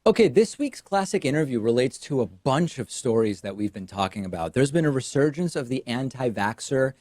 Okay, this week's classic interview relates to a bunch of stories that we've been talking about. There's been a resurgence of the anti-vaxxer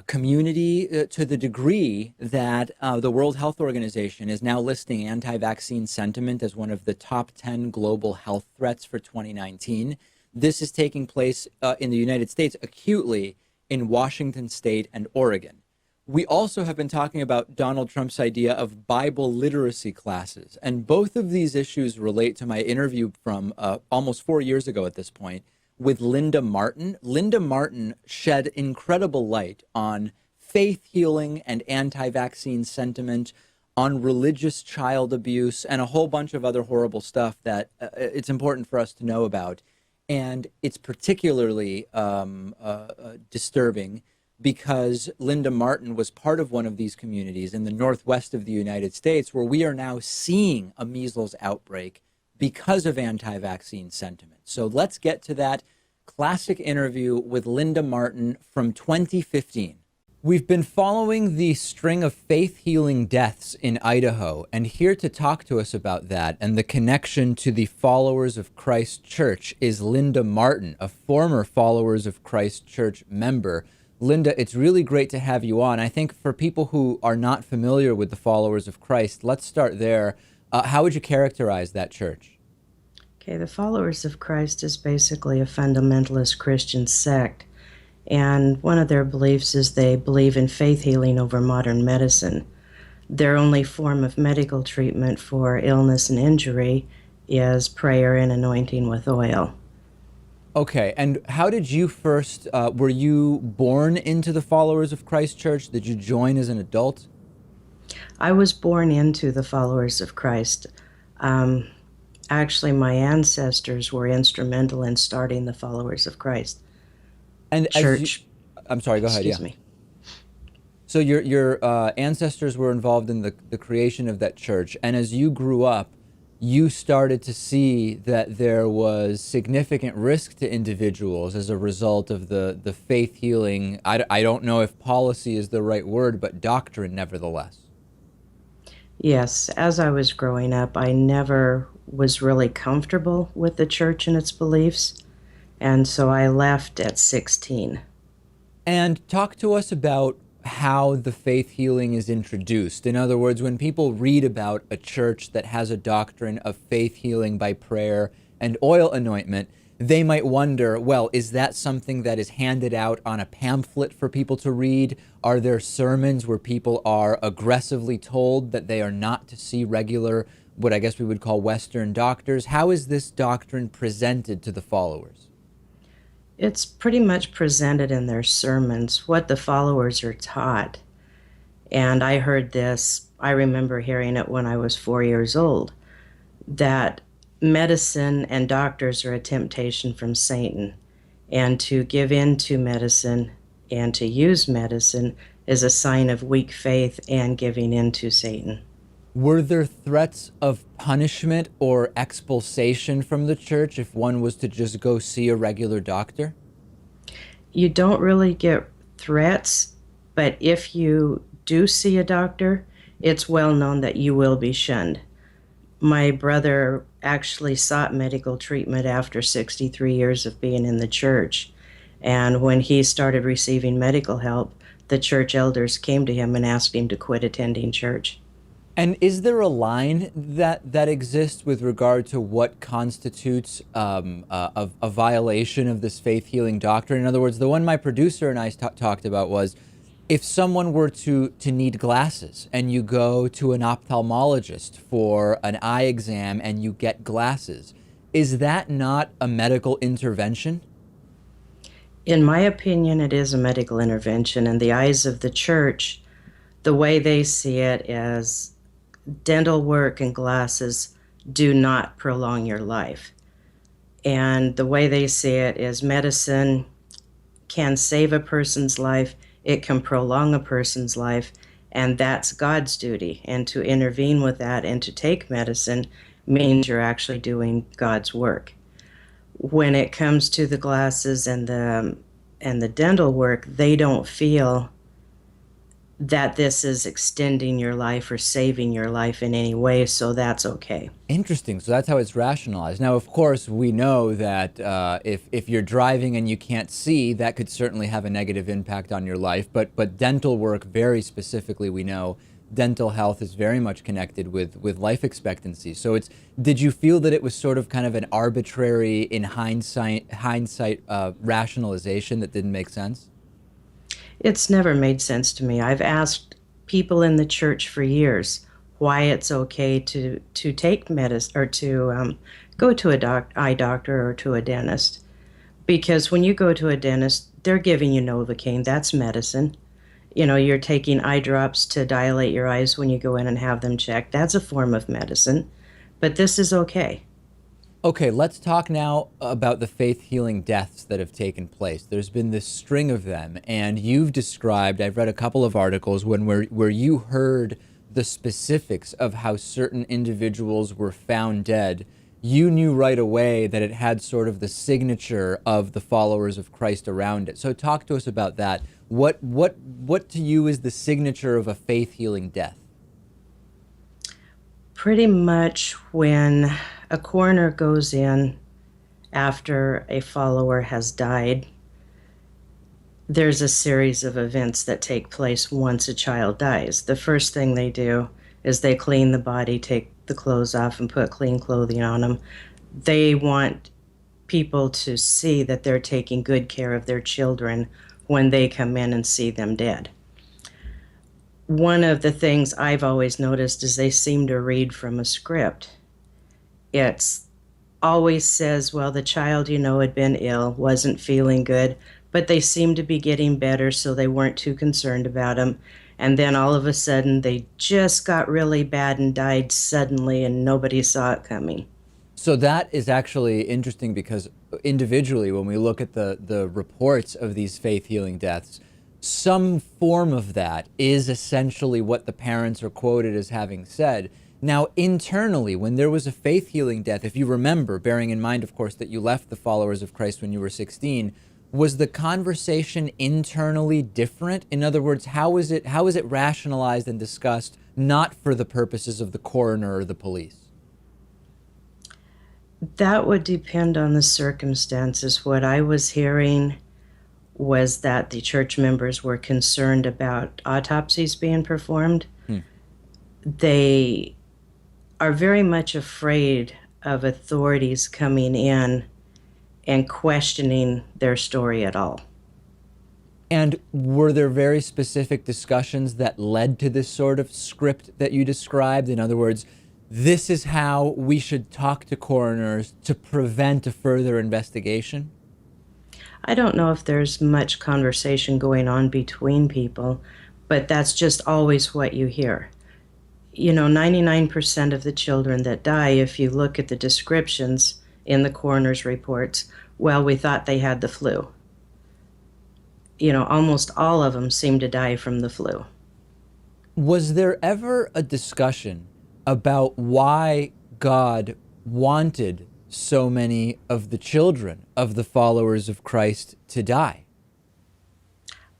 community to the degree that the World Health Organization is now listing anti-vaccine sentiment as one of the top 10 global health threats for 2019. This is taking place in the United States acutely in Washington State and Oregon. We also have been talking about Donald Trump's idea of Bible literacy classes. And both of these issues relate to my interview from almost 4 years ago at this point with Linda Martin. Linda Martin shed incredible light on faith healing and anti-vaccine sentiment, on religious child abuse, and a whole bunch of other horrible stuff that it's important for us to know about. And it's particularly disturbing because Linda Martin was part of one of these communities in the northwest of the United States where we are now seeing a measles outbreak because of anti-vaccine sentiment. So let's get to that classic interview with Linda Martin from 2015. We've been following the string of faith-healing deaths in Idaho, and here to talk to us about that and the connection to the Followers of Christ Church is Linda Martin, a former Followers of Christ Church member. Linda, it's really great to have you on. I think for people who are not familiar with the Followers of Christ, let's start there. How would you characterize that church? Okay, the Followers of Christ is basically a fundamentalist Christian sect, and one of their beliefs is they believe in faith healing over modern medicine. Their only form of medical treatment for illness and injury is prayer and anointing with oil. Okay, and how did you first, were you born into the Followers of Christ Church? Did you join as an adult? I was born into the Followers of Christ. Actually, my ancestors were instrumental in starting the Followers of Christ And as you, Church. I'm sorry, go ahead, yeah. Excuse me. So your ancestors were involved in the creation of that church, and as you grew up, you started to see that there was significant risk to individuals as a result of the faith healing. I don't know if policy is the right word, but doctrine nevertheless. Yes, as I was growing up, I never was really comfortable with the church and its beliefs, and so I left at 16. And talk to us about how the faith healing is introduced. In other words, when people read about a church that has a doctrine of faith healing by prayer and oil anointment, they might wonder, well, is that something that is handed out on a pamphlet for people to read? Are there sermons where people are aggressively told that they are not to see regular, what I guess we would call Western doctors? How is this doctrine presented to the followers? It's pretty much presented in their sermons, what the followers are taught. And I heard this, I remember hearing it when I was 4 years old, that medicine and doctors are a temptation from Satan. And to give in to medicine and to use medicine is a sign of weak faith and giving in to Satan. Were there threats of punishment or expulsation from the church if one was to just go see a regular doctor? You don't really get threats, but if you do see a doctor, it's well known that you will be shunned. My brother actually sought medical treatment after 63 years of being in the church. And when he started receiving medical help, the church elders came to him and asked him to quit attending church. And is there a line that exists with regard to what constitutes a violation of this faith healing doctrine? In other words, the one my producer and I talked about was if someone were to need glasses and you go to an ophthalmologist for an eye exam and you get glasses, is that not a medical intervention? In my opinion, it is a medical intervention. In the eyes of the church, the way they see it is dental work and glasses do not prolong your life. And the way they see it is medicine can save a person's life, it can prolong a person's life, and that's God's duty. And to intervene with that and to take medicine means you're actually doing God's work. When it comes to the glasses and the dental work, they don't feel that this is extending your life or saving your life in any way, so that's okay. Interesting. So that's how it's rationalized. Now, of course, we know that if you're driving and you can't see, that could certainly have a negative impact on your life. But dental work, very specifically, we know dental health is very much connected with life expectancy. So it's did you feel that it was sort of kind of an arbitrary, in hindsight rationalization that didn't make sense? It's never made sense to me. I've asked people in the church for years why it's okay to take medicine or to go to a eye doctor or to a dentist. Because when you go to a dentist, they're giving you Novocaine. That's medicine. You're taking eye drops to dilate your eyes when you go in and have them checked. That's a form of medicine. But this is okay. Okay, let's talk now about the faith healing deaths that have taken place. There's been this string of them, and you've described, I've read a couple of articles where you heard the specifics of how certain individuals were found dead. You knew right away that it had sort of the signature of the followers of Christ around it. So talk to us about that. What to you is the signature of a faith healing death? Pretty much when a coroner goes in after a follower has died, there's a series of events that take place once a child dies. The first thing they do is they clean the body, take the clothes off, and put clean clothing on them. They want people to see that they're taking good care of their children when they come in and see them dead. One of the things I've always noticed is they seem to read from a script. It's always says, well, the child, had been ill, wasn't feeling good, but they seemed to be getting better, so they weren't too concerned about him. And then all of a sudden, they just got really bad and died suddenly, and nobody saw it coming. So that is actually interesting because individually, when we look at the reports of these faith healing deaths, some form of that is essentially what the parents are quoted as having said. Now, internally, when there was a faith healing death, if you remember, bearing in mind, of course, that you left the followers of Christ when you were 16, was the conversation internally different? In other words, how is it rationalized and discussed not for the purposes of the coroner or the police? That would depend on the circumstances. What I was hearing was that the church members were concerned about autopsies being performed. Hmm. They are very much afraid of authorities coming in and questioning their story at all. And were there very specific discussions that led to this sort of script that you described? In other words, this is how we should talk to coroners to prevent a further investigation? I don't know if there's much conversation going on between people, but that's just always what you hear. 99% of the children that die, if you look at the descriptions in the coroner's reports, well, we thought they had the flu. Almost all of them seem to die from the flu. Was there ever a discussion about why God wanted so many of the children of the followers of Christ to die?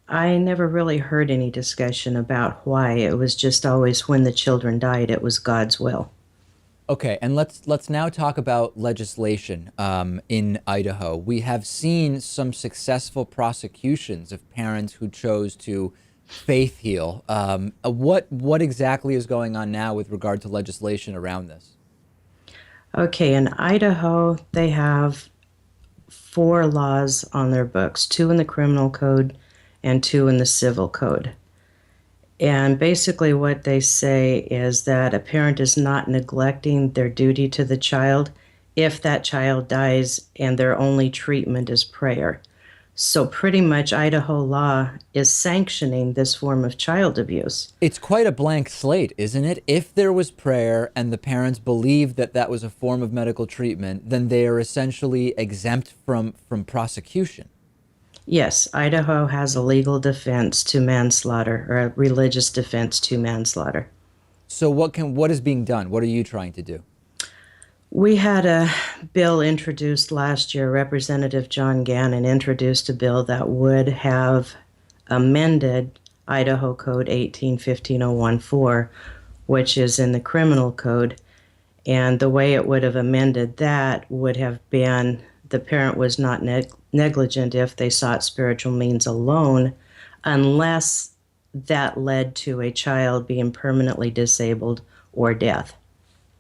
I never really heard any discussion about why. It was just always when the children died, it was God's will. Okay, and let's now talk about legislation in Idaho. We have seen some successful prosecutions of parents who chose to faith heal. What exactly is going on now with regard to legislation around this? Okay, in Idaho, they have 4 laws on their books, 2 in the criminal code and 2 in the civil code. And basically, what they say is that a parent is not neglecting their duty to the child if that child dies and their only treatment is prayer. So, pretty much, Idaho law is sanctioning this form of child abuse. It's quite a blank slate, isn't it? If there was prayer and the parents believed that that was a form of medical treatment, then they are essentially exempt from prosecution. Yes, Idaho has a legal defense to manslaughter, or a religious defense to manslaughter. So what is being done? What are you trying to do? We had a bill introduced last year. Representative John Gannon introduced a bill that would have amended Idaho Code 1815014, which is in the criminal code. And the way it would have amended that would have been the parent was not negligent if they sought spiritual means alone, unless that led to a child being permanently disabled or death.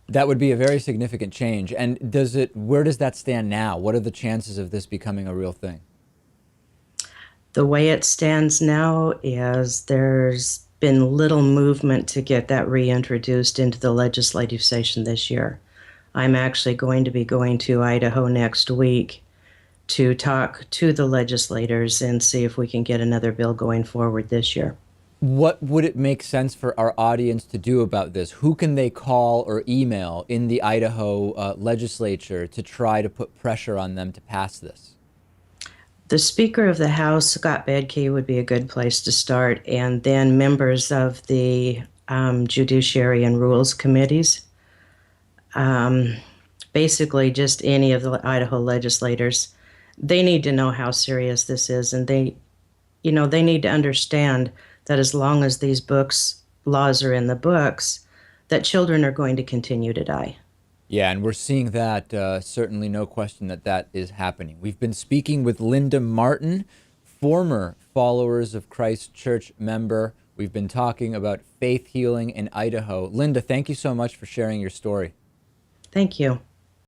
That would be a very significant change. And where does that stand now? What are the chances of this becoming a real thing? The way it stands now is there's been little movement to get that reintroduced into the legislative session this year. I'm actually going to be going to Idaho next week to talk to the legislators and see if we can get another bill going forward this year. What would it make sense for our audience to do about this? Who can they call or email in the Idaho legislature to try to put pressure on them to pass this? The Speaker of the House, Scott Bedke, would be a good place to start, and then members of the Judiciary and Rules Committees. Basically, just any of the Idaho legislators. They need to know how serious this is, and they need to understand that as long as these laws are in the books, that children are going to continue to die. Yeah, and we're seeing that, certainly no question that that is happening. We've been speaking with Linda Martin, former Followers of Christ Church member. We've been talking about faith healing in Idaho. Linda, thank you so much for sharing your story. Thank you.